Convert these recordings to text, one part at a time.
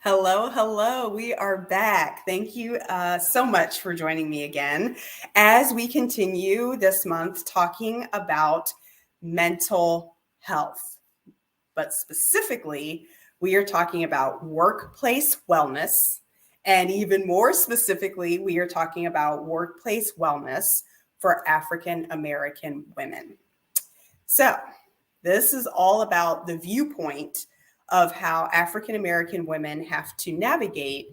Hello, hello. We are back. Thank you so much for joining me again as we continue this month talking about mental health. But specifically, we are talking about workplace wellness. And even more specifically, we are talking about workplace wellness for African American women. So, this is all about the viewpoint of how African American women have to navigate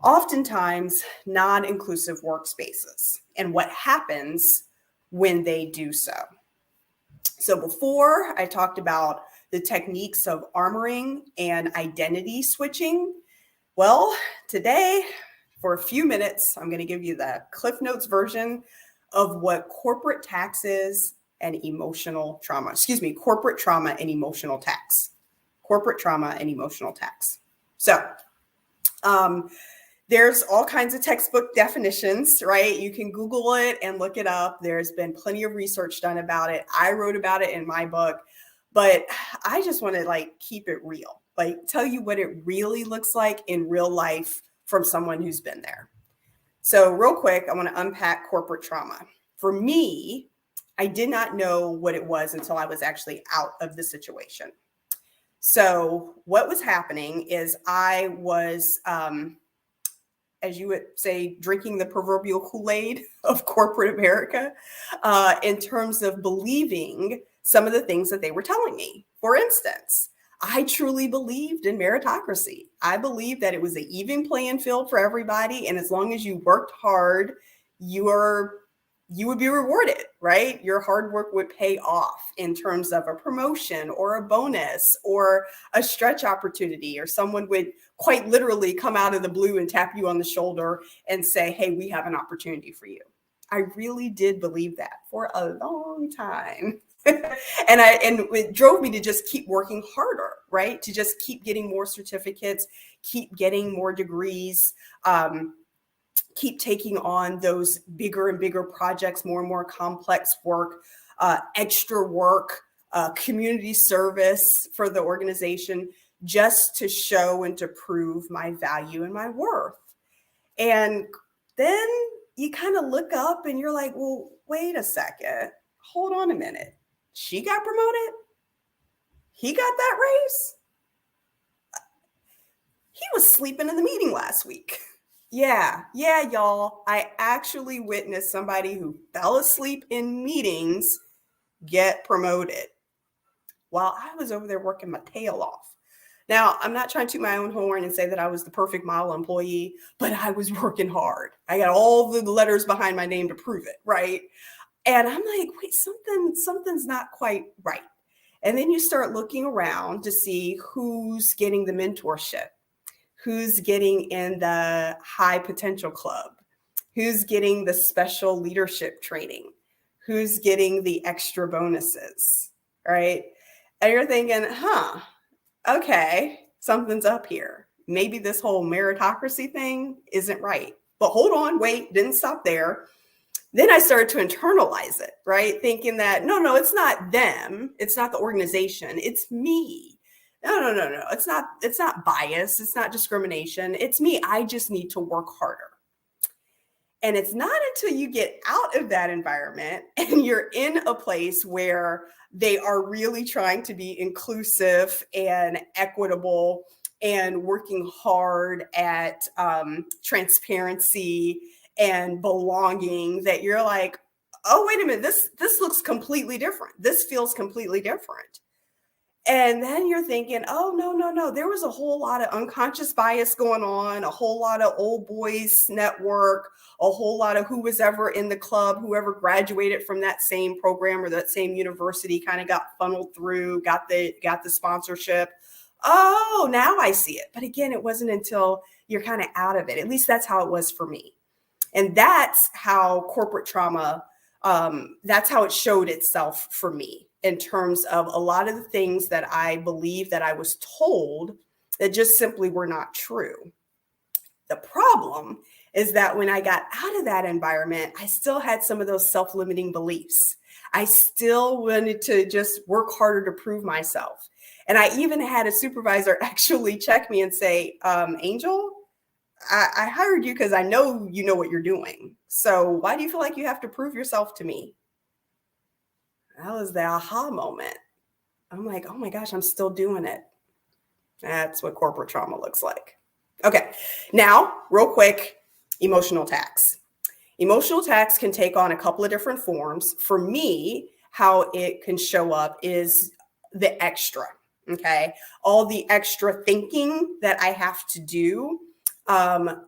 oftentimes non inclusive workspaces and what happens when they do so. So, before I talked about the techniques of armoring and identity switching, well, today, for a few minutes, I'm going to give you the Cliff Notes version of what corporate tax is and emotional trauma. Corporate trauma and emotional tax. Corporate trauma and emotional tax. So, there's all kinds of textbook definitions, right? You can Google it and look it up. There's been plenty of research done about it. I wrote about it in my book, but I just want to keep it real, tell you what it really looks like in real life from someone who's been there. So real quick, I want to unpack corporate trauma. For me, I did not know what it was until I was actually out of the situation. So what was happening is I was, as you would say, drinking the proverbial Kool-Aid of corporate America in terms of believing some of the things that they were telling me. For instance, I truly believed in meritocracy. I believed that it was an even playing field for everybody. And as long as you worked hard, you would be rewarded, right? Your hard work would pay off in terms of a promotion or a bonus or a stretch opportunity, or someone would quite literally come out of the blue and tap you on the shoulder and say, hey, we have an opportunity for you. I really did believe that for a long time. and it drove me to just keep working harder, right? To just keep getting more certificates, keep getting more degrees, keep taking on those bigger and bigger projects, more and more complex work, extra work, community service for the organization, just to show and to prove my value and my worth. And then you kind of look up and you're like, well, wait a second, hold on a minute. She got promoted. He got that raise. He was sleeping in the meeting last week. Yeah, y'all. I actually witnessed somebody who fell asleep in meetings get promoted while I was over there working my tail off. Now, I'm not trying to toot my own horn and say that I was the perfect model employee, but I was working hard. I got all the letters behind my name to prove it, right? And I'm like, wait, something's not quite right. And then you start looking around to see who's getting the mentorship, who's getting in the high potential club, who's getting the special leadership training, who's getting the extra bonuses, right? And you're thinking, okay, something's up here. Maybe this whole meritocracy thing isn't right. But hold on, wait, didn't stop there. Then I started to internalize it, right? Thinking that, no, it's not them. It's not the organization. It's me. No. It's not bias. It's not discrimination. It's me. I just need to work harder. And it's not until you get out of that environment and you're in a place where they are really trying to be inclusive and equitable and working hard at transparency and belonging, that you're like, oh, wait a minute, this looks completely different. This feels completely different. And then you're thinking, oh, no. There was a whole lot of unconscious bias going on, a whole lot of old boys network, a whole lot of who was ever in the club, whoever graduated from that same program or that same university kind of got funneled through, got the sponsorship. Oh, now I see it. But again, it wasn't until you're kind of out of it. At least that's how it was for me. And that's how corporate trauma, that's how it showed itself for me, in terms of a lot of the things that I believe that I was told that just simply were not true. The problem is that when I got out of that environment, I still had some of those self-limiting beliefs. I still wanted to just work harder to prove myself. And I even had a supervisor actually check me and say, Angel, I hired you because I know you know what you're doing. So why do you feel like you have to prove yourself to me? That was the aha moment. I'm like, oh my gosh, I'm still doing it. That's what corporate trauma looks like. Okay, now, real quick, emotional tax. Emotional tax can take on a couple of different forms. For me, how it can show up is the extra, okay? All the extra thinking that I have to do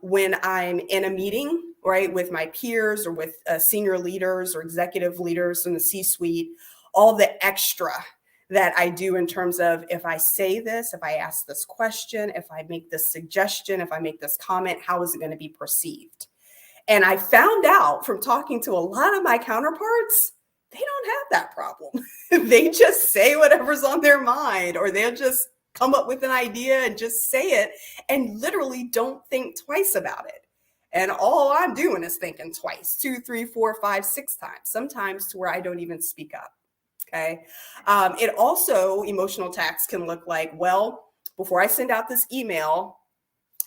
when I'm in a meeting, right, with my peers or with senior leaders or executive leaders in the C-suite, all the extra that I do in terms of if I say this, if I ask this question, if I make this suggestion, if I make this comment, how is it going to be perceived? And I found out from talking to a lot of my counterparts, they don't have that problem. They just say whatever's on their mind, or they'll just come up with an idea and just say it and literally don't think twice about it. And all I'm doing is thinking twice, 2, 3, 4, 5, 6 times, sometimes to where I don't even speak up. Okay. It also, emotional tax can look like, well, before I send out this email,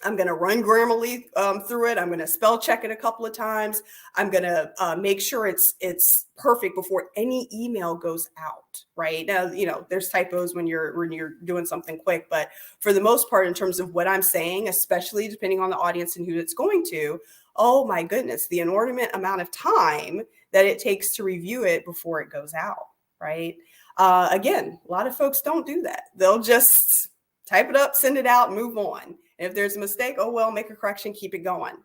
I'm going to run Grammarly through it. I'm going to spell check it a couple of times. I'm going to make sure it's perfect before any email goes out. Right now, there's typos when you're doing something quick, but for the most part, in terms of what I'm saying, especially depending on the audience and who it's going to, oh my goodness, the inordinate amount of time that it takes to review it before it goes out. Right. Again, a lot of folks don't do that. They'll just type it up, send it out, move on. And if there's a mistake, oh, well, make a correction, keep it going.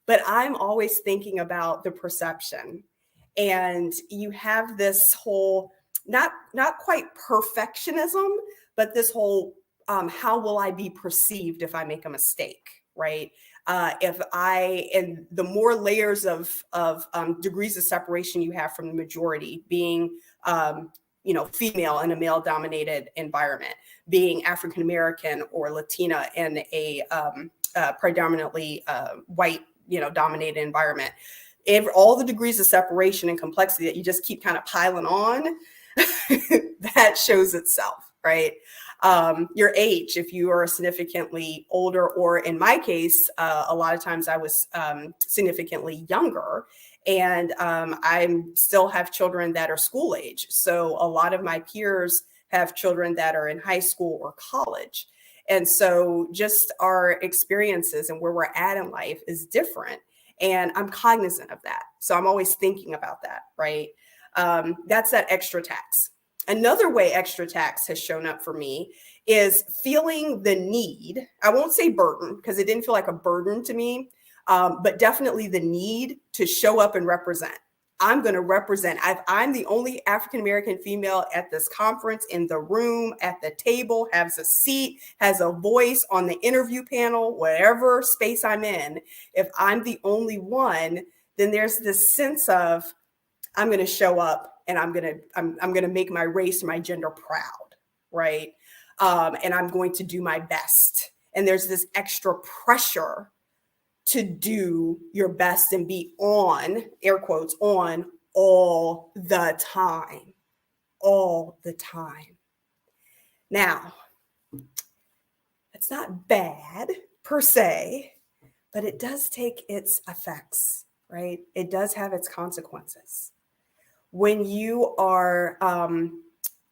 But I'm always thinking about the perception. And you have this whole, not quite perfectionism, but this whole, how will I be perceived if I make a mistake, right? And the more layers of degrees of separation you have from the majority, being female in a male dominated environment, being African American or Latina in a predominantly white dominated environment, all the degrees of separation and complexity that you just keep kind of piling on, that shows itself, right? Your age, if you are significantly older, or in my case, a lot of times I was significantly younger, and I still have children that are school age. So a lot of my peers have children that are in high school or college. And so just our experiences and where we're at in life is different. And I'm cognizant of that. So I'm always thinking about that, right? That's that extra tax. Another way extra tax has shown up for me is feeling the need. I won't say burden, because it didn't feel like a burden to me, but definitely the need to show up and represent. I'm going to represent. I'm the only African-American female at this conference, in the room, at the table, has a seat, has a voice on the interview panel, whatever space I'm in. If I'm the only one, then there's this sense of, I'm going to show up and I'm going to make my race, my gender proud, right? And I'm going to do my best. And there's this extra pressure to do your best and be on, air quotes, on all the time, all the time. Now, it's not bad per se, but it does take its effects, right? It does have its consequences. When you are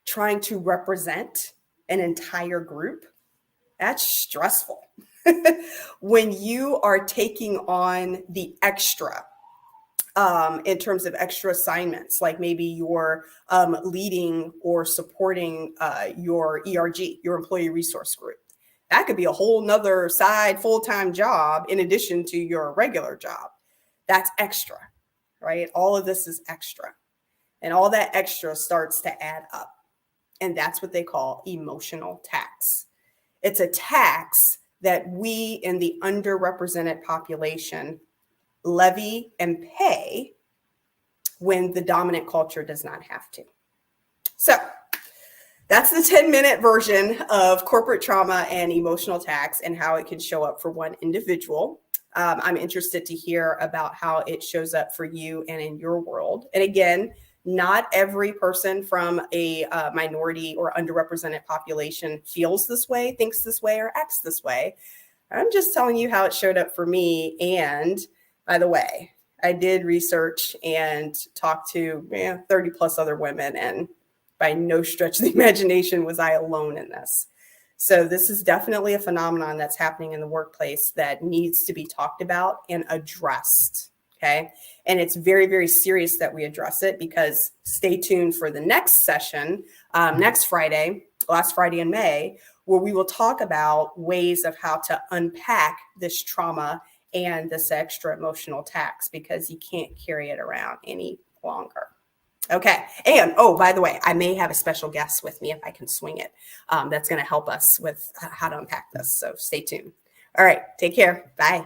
trying to represent an entire group, that's stressful. When you are taking on the extra, in terms of extra assignments, like maybe you're leading or supporting your ERG, your employee resource group, that could be a whole nother side full-time job in addition to your regular job. That's extra, right? All of this is extra. And all that extra starts to add up. And that's what they call emotional tax. It's a tax that we in the underrepresented population levy and pay when the dominant culture does not have to. So that's the 10-minute version of corporate trauma and emotional tax and how it can show up for one individual. I'm interested to hear about how it shows up for you and in your world. And again, Not every person from a minority or underrepresented population feels this way, thinks this way, or acts this way. I'm just telling you how it showed up for me. And by the way, I did research and talked to 30 plus other women, and by no stretch of the imagination was I alone in this. So this is definitely a phenomenon that's happening in the workplace that needs to be talked about and addressed. Okay. And it's very, very serious that we address it, because stay tuned for the next session, next Friday, last Friday in May, where we will talk about ways of how to unpack this trauma and this extra emotional tax, because you can't carry it around any longer. Okay. And by the way, I may have a special guest with me if I can swing it. That's going to help us with how to unpack this. So stay tuned. All right. Take care. Bye.